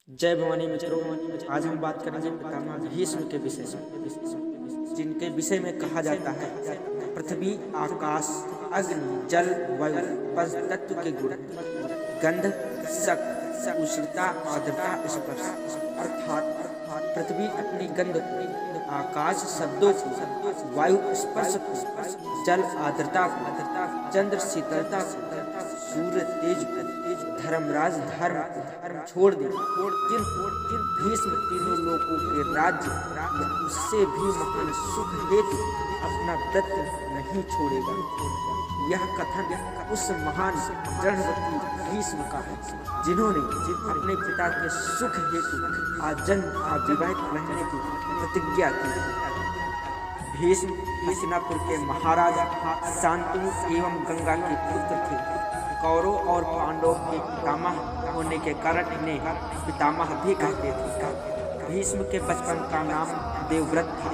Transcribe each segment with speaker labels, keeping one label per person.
Speaker 1: जय भवानी मित्रों, आज हम बात करेंगे पितामह भीष्म के विषय में, जिनके विषय में कहा जाता है पृथ्वी, आकाश, अग्नि, जल, वायु पंच तत्व के गुण गंध, शक, उष्णता, आर्द्रता, स्पर्श। अर्थात पृथ्वी अपनी गंध को, आकाश शब्दों को, वायु स्पर्श को, जल आर्द्रता को, चंद्र शीतलता को, सूर्य तेज को, धर्मराज धर्म छोड़ दे। जिन भीष्म तीनों लोगों के राज्य या उससे भी महान सुख हेतु अपना व्रत नहीं छोड़ेगा। यह कथन उस महान दृढ़व्रती भीष्म का है, जिन्होंने अपने पिता के सुख हेतु आजन्म अविवाहित रहने की प्रतिज्ञा की। भीष्म हस्तिनापुर के महाराजा शांतनु एवं गंगा के पुत्र थे। कौरव और पांडव के पितामह होने के कारण इन्हें पितामह भी कहते थे। भीष्म के बचपन का नाम देवव्रत था।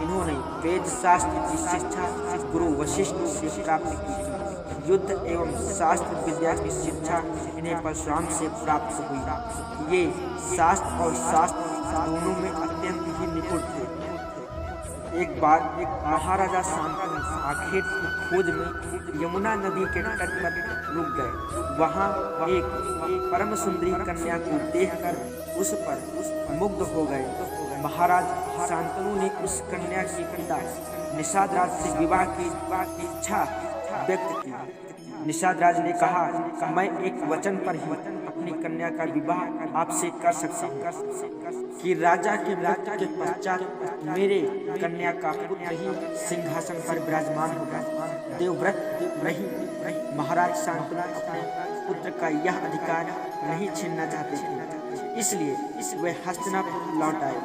Speaker 1: इन्होंने वेद शास्त्र की शिक्षा गुरु वशिष्ठ से प्राप्त की। युद्ध एवं शास्त्र विद्या की शिक्षा इन्हें परशुराम से प्राप्त हुई। ये शास्त्र और शास्त्र दोनों में अत्यंत ही निपुण थे। एक बार महाराजा शांतनु आखेट की खोज में यमुना नदी के तट पर रुक गए। वहां एक परम सुंदरी कन्या को देखकर उस पर मुग्ध हो गए। महाराज शांतनु ने उस कन्या के पिता निषाद राज से विवाह की इच्छा व्यक्त की। निषाद राज ने कहा, मैं एक वचन पर ही अपनी कन्या का विवाह आपसे कर सकता हूँ कि राजा के मृत्यु के पश्चात मेरे कन्या का पुत्र ही सिंहासन पर विराजमान होगा। देवव्रत नहीं, महाराज शांतनु अपने पुत्र का यह अधिकार नहीं छीनना चाहते थे, इसलिए वे हस्तिनापुर लौट आए।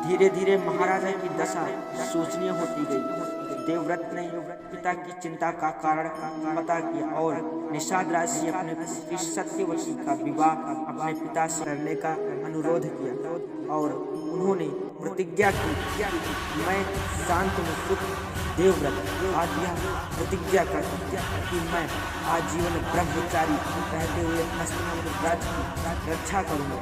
Speaker 1: धीरे धीरे महाराजा की दशा शोचनीय होती गई। देवव्रत ने पिता की चिंता का कारण पता किया और निषाद राज से अपने पुत्री सत्यवती का विवाह अपने पिता से करने का अनुरोध किया और उन्होंने प्रतिज्ञा की, मैं शांतनु पुत्र देवव्रत आज यह प्रतिज्ञा करता हूं कि मैं आजीवन ब्रह्मचारी रहते हुए हस्तिनापुर राज्य की रक्षा करूंगा।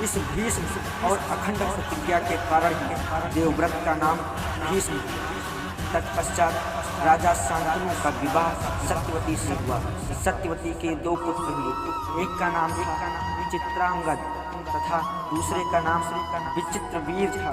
Speaker 1: इस भीष्म और अखंड प्रतिज्ञा के कारण ही देवव्रत का नाम भीष्म। तत्पश्चात राजा शांतनु का विवाह सत्यवती से हुआ। सत्यवती के दो पुत्र हुए, एक का नाम चित्रांगद तथा दूसरे का नाम विचित्रवीर था।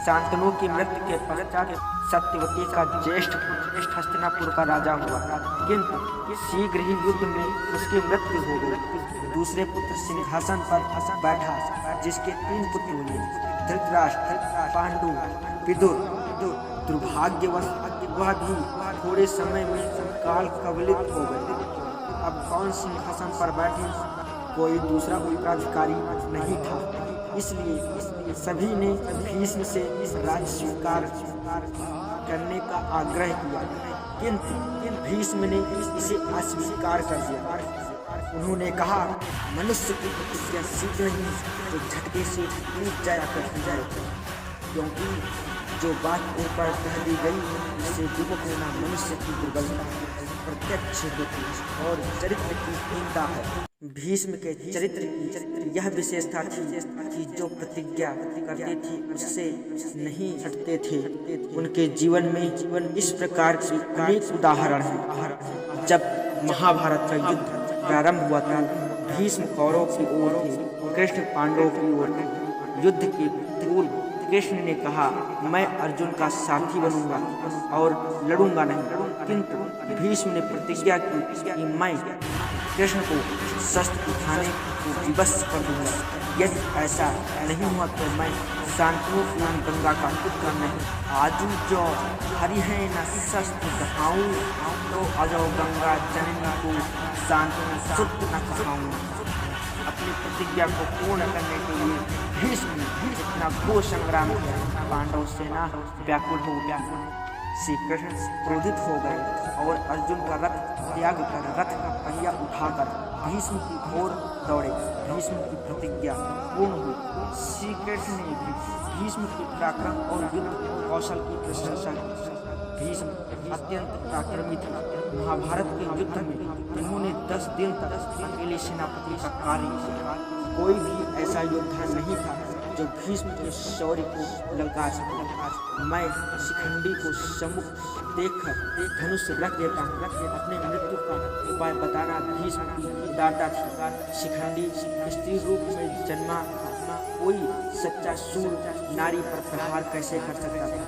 Speaker 1: शांतनु की मृत्यु के पश्चात सत्यवती का ज्येष्ठ पुत्र हस्तिनापुर का राजा हुआ, किंतु शीघ्र ही युद्ध में उसकी मृत्यु हो गई। दूसरे पुत्र सिंहासन पर बैठा, जिसके 3 पुत्र हुए, धृतराष्ट्र, पांडु, विदुर। दुर्भाग्यवश वह भी थोड़े समय में काल कवलित हो गए। अब कौन सिंहासन पर बैठे? कोई दूसरा उत्तराधिकारी नहीं था, इसलिए सभी ने भीष्म से राज्य स्वीकार करने का आग्रह किया, किंतु भीष्म ने इसे अस्वीकार कर दिया। उन्होंने कहा, मनुष्य की प्रतिज्ञा शीघ्र ही तो झटके से टूट जाया करती है, क्योंकि जो बात ऊपर कह दी गई उससे विमुख होना मनुष्य की दुर्बलता प्रत्यक्ष होती और चरित्र की हीनता है। भीष्म के चरित्र की यह विशेषता थी कि जो प्रतिज्ञा करते थे उससे नहीं हटते थे। उनके जीवन में इस प्रकार के अनेक उदाहरण हैं। जब महाभारत का युद्ध प्रारंभ हुआ था, भीष्म कौरव की ओर थे, कृष्ण पांडवों की ओर थे। युद्ध के पूर्व कृष्ण ने कहा, मैं अर्जुन का साथी बनूंगा और लड़ूंगा नहीं, किंतु भीष्म ने प्रतिज्ञा की कि मैं कृष्ण को शस्त्र उठाने को विवश कर दूंगा। यदि ऐसा नहीं हुआ तो मैं शांतनु एवं गंगा का पुत्र नहीं। आजू जो हरि है न शस्त्र दिखाऊं, तो अजो गंगा जननी को शांतनु सुत न कहाऊं। अपनी प्रतिज्ञा को पूर्ण करने के लिए भीष्म ने इतना घोर संग्राम किया। पांडव सेना व्याकुल हो गई। श्री कृष्ण क्रोधित हो गए और अर्जुन का रथ त्याग कर रथ का पहिया उठाकर भीष्म की ओर दौड़े। भीष्म की प्रतिज्ञा पूर्ण हुई। श्री कृष्ण ने भी भीष्म के पराक्रम और युद्ध कौशल की प्रशंसा की। भीष्म अत्यंत पराक्रमी थे। महाभारत के युद्ध में उन्होंने 10 दिन तक अकेले सेनापति का कार्य किया। कोई भी ऐसा योद्धा नहीं था जो भीष्म के शौर्य को ललकार सके। मैं शिखंडी को सम्मुख देखकर एक धनुष रख देता हूँ, अपने मृत्यु का उपाय बताना भीष्म की उदारता थी। शिखंडी स्त्री रूप में जन्मा कोई सच्चा सूर नारी पर प्रहार कैसे कर सकता था।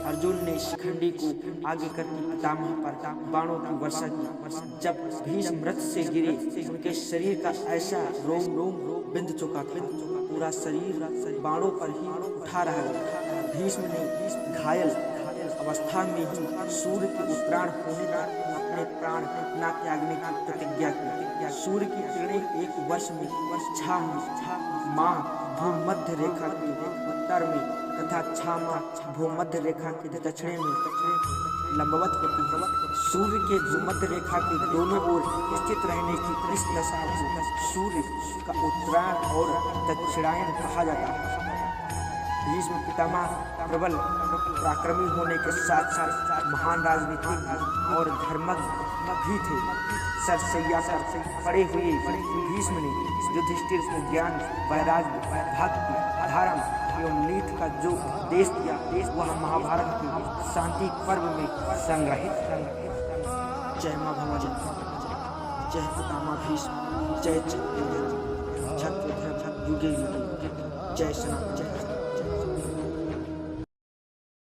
Speaker 1: अर्जुन ने शिखंडी को आगे करके पितामह पर बाणों की वर्षा की। जब भीष्म रथ से गिरे, उनके शरीर का ऐसा रोम बिंद चुका था, पूरा शरीर बाणों पर ही उठा रहा था। भीष्म ने घायल अवस्था में ही सूर्य के उत्तरायण होने तक अपने प्राण न त्यागने की प्रतिज्ञा की। सूर्य की किरणें एक वर्ष में 6 माह भूमध्य रेखा के उत्तर में तथा 6 माह भूमध्य रेखा के दक्षिण में लंबवत होती है। सूर्य के भूमध्य रेखा के दोनों ओर स्थित रहने की इस दशा को सूर्य का उत्तरायण और दक्षिणायन कहा जाता है। भीष्म पितामह प्रबल पराक्रमी होने के साथ साथ महान राजनीतिज्ञ और धर्मज्ञ भी थे। सरसैया पर पड़े हुए भीष्म ने युधिष्ठिर को ज्ञान, वैराग्य, भक्ति, धर्म एवं नीति का जो उपदेश दिया, वह महाभारत के शांति पर्व में संग्रहित। जय मां भवानी, जय पितामह भीष्म, जय छत्रधर युगे युगे, जय सनातन।